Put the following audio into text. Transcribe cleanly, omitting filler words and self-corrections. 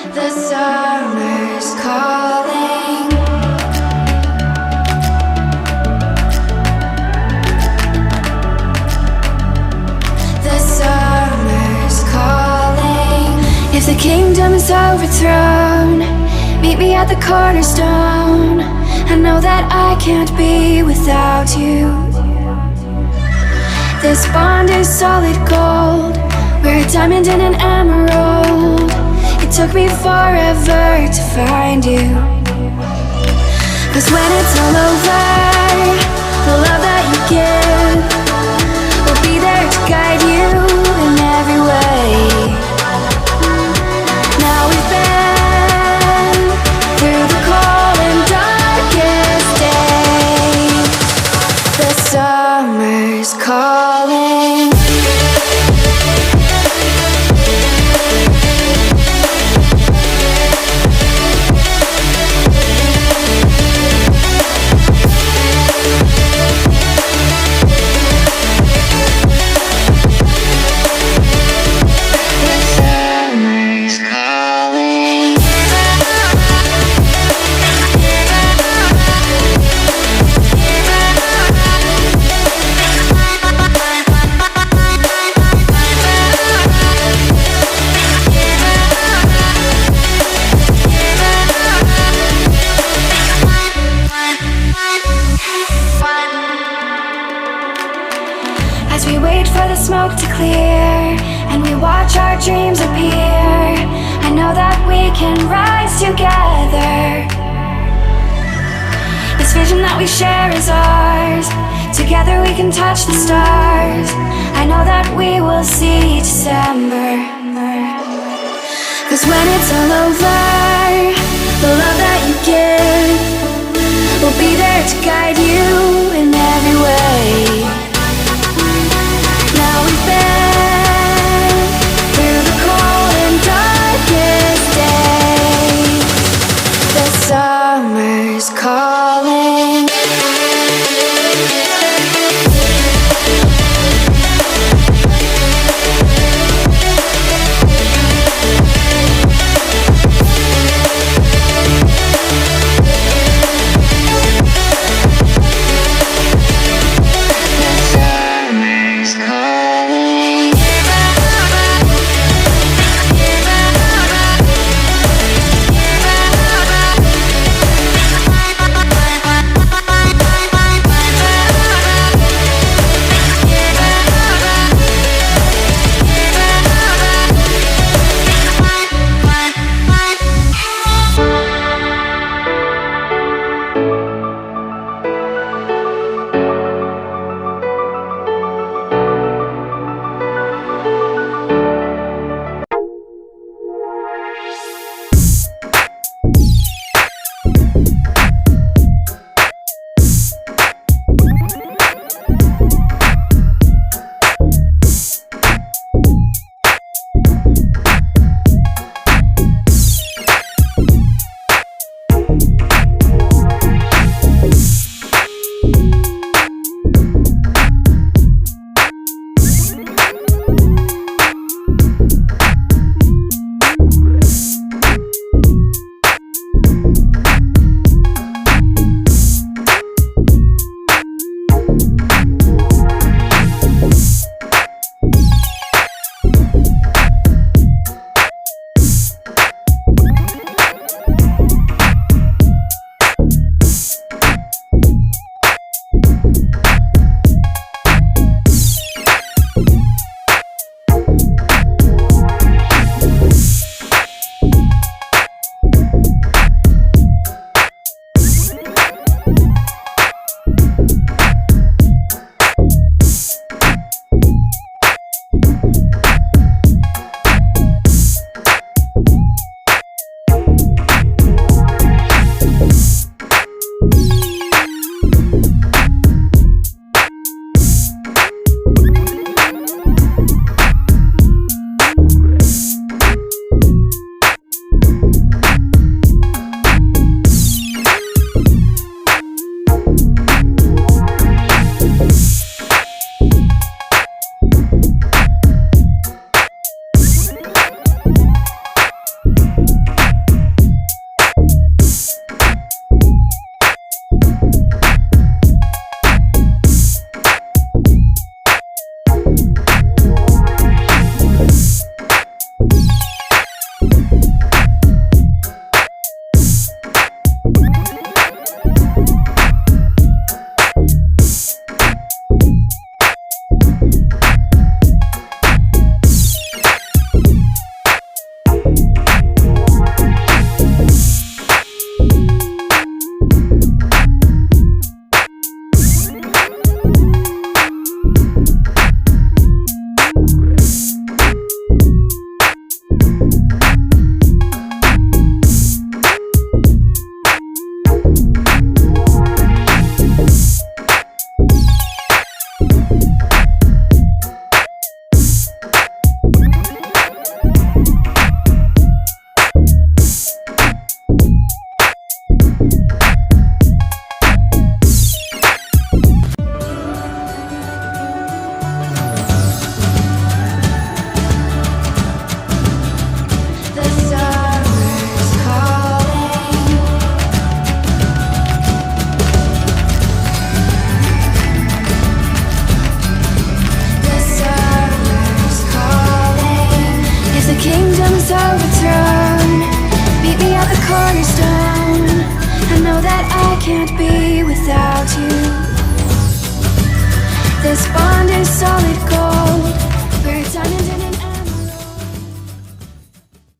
The summer's calling. The summer's calling. If the kingdom is overthrown, meet me at the cornerstone. I know that I can't be without you. This bond is solid gold. We're a diamond and an emerald. It took me forever to find you. 'Cause when it's all over, the love that you give will be there to guide you in every way. Now we've been through the cold and darkest days. The summer's calling. As we wait for the smoke to clear and we watch our dreams appear, I know that we can rise together. This vision that we share is ours. Together we can touch the stars. I know that we will see December. 'Cause when it's all over, the love that you give will be there to guide you in every way. Now we've been through the cold and darkest days. The summer's calling. can't be without you. This bond